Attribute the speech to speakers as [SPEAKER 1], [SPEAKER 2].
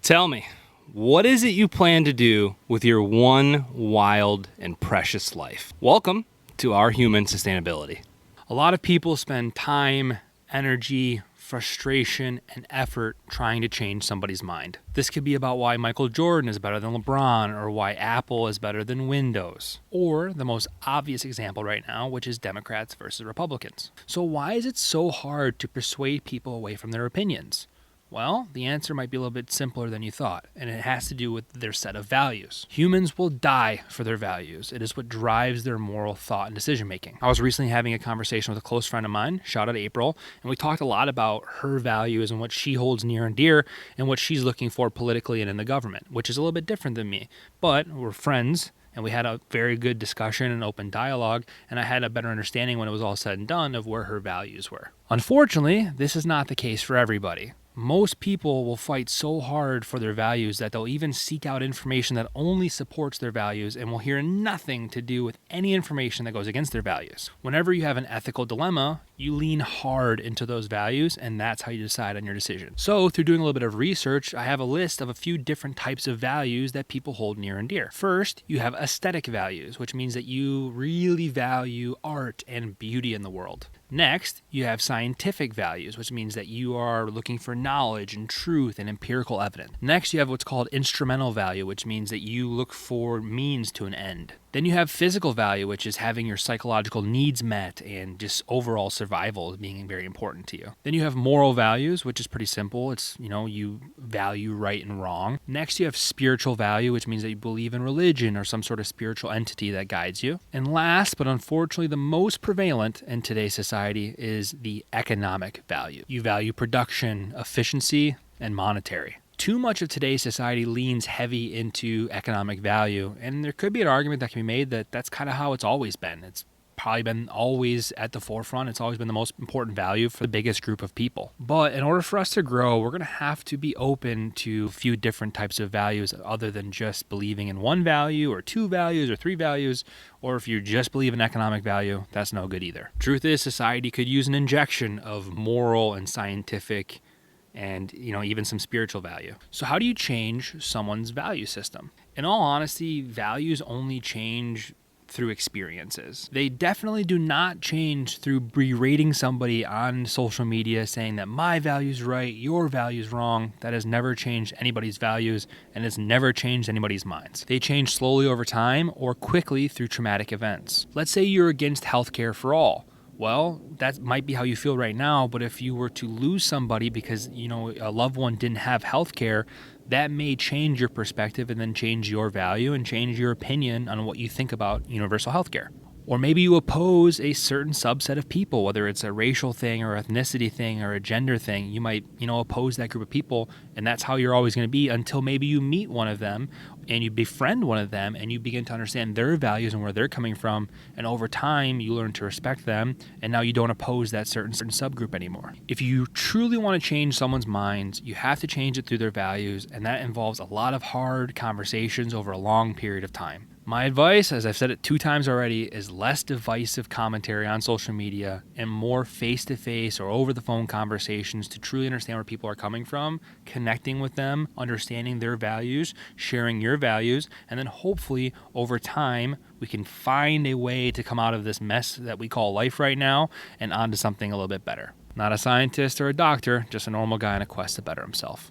[SPEAKER 1] Tell me, what is it you plan to do with your one wild and precious life? Welcome to Our Human Sustainability. A lot of people spend time, energy, frustration, and effort trying to change somebody's mind. This could be about why Michael Jordan is better than LeBron, or why Apple is better than Windows, or the most obvious example right now, which is Democrats versus Republicans. So why is it so hard to persuade people away from their opinions? Well, the answer might be a little bit simpler than you thought, and it has to do with their set of values. Humans will die for their values. It is what drives their moral thought and decision making. I was recently having a conversation with a close friend of mine, shout out April, and we talked a lot about her values and what she holds near and dear and what she's looking for politically and in the government, which is a little bit different than me. But we're friends, and we had a very good discussion and open dialogue, and I had a better understanding when it was all said and done of where her values were. Unfortunately, this is not the case for everybody. Most people will fight so hard for their values that they'll even seek out information that only supports their values and will hear nothing to do with any information that goes against their values. Whenever you have an ethical dilemma, you lean hard into those values, and that's how you decide on your decision. So through doing a little bit of research, I have a list of a few different types of values that people hold near and dear. First, you have aesthetic values, which means that you really value art and beauty in the world. Next, you have scientific values, which means that you are looking for knowledge and truth and empirical evidence. Next, you have what's called instrumental value, which means that you look for means to an end. Then you have physical value, which is having your psychological needs met and just overall survival being very important to you. Then you have moral values, which is pretty simple. It's, you value right and wrong. Next, you have spiritual value, which means that you believe in religion or some sort of spiritual entity that guides you. And last, but unfortunately the most prevalent in today's society, is the economic value. You value production, efficiency, and monetary. Too much of today's society leans heavy into economic value, and there could be an argument that can be made that that's kind of how it's always been. It's probably been always at the forefront. It's always been the most important value for the biggest group of people. But in order for us to grow, we're going to have to be open to a few different types of values other than just believing in one value or two values or three values. Or if you just believe in economic value, that's no good either. Truth is, society could use an injection of moral and scientific and even some spiritual value. So how do you change someone's value system? In all honesty, values only change through experiences. They definitely do not change through berating somebody on social media saying that my value's right, your value's wrong. That has never changed anybody's values, and it's never changed anybody's minds. They change slowly over time or quickly through traumatic events. Let's say you're against healthcare for all. Well, that might be how you feel right now, but if you were to lose somebody because, a loved one didn't have health care, that may change your perspective and then change your value and change your opinion on what you think about universal health care. Or maybe you oppose a certain subset of people, whether it's a racial thing or ethnicity thing or a gender thing. You might, oppose that group of people, and that's how you're always going to be until maybe you meet one of them and you befriend one of them and you begin to understand their values and where they're coming from. And over time, you learn to respect them, and now you don't oppose that certain subgroup anymore. If you truly want to change someone's minds, you have to change it through their values, and that involves a lot of hard conversations over a long period of time. My advice, as I've said it 2 times already, is less divisive commentary on social media and more face-to-face or over-the-phone conversations to truly understand where people are coming from, connecting with them, understanding their values, sharing your values, and then hopefully over time we can find a way to come out of this mess that we call life right now and onto something a little bit better. Not a scientist or a doctor, just a normal guy on a quest to better himself.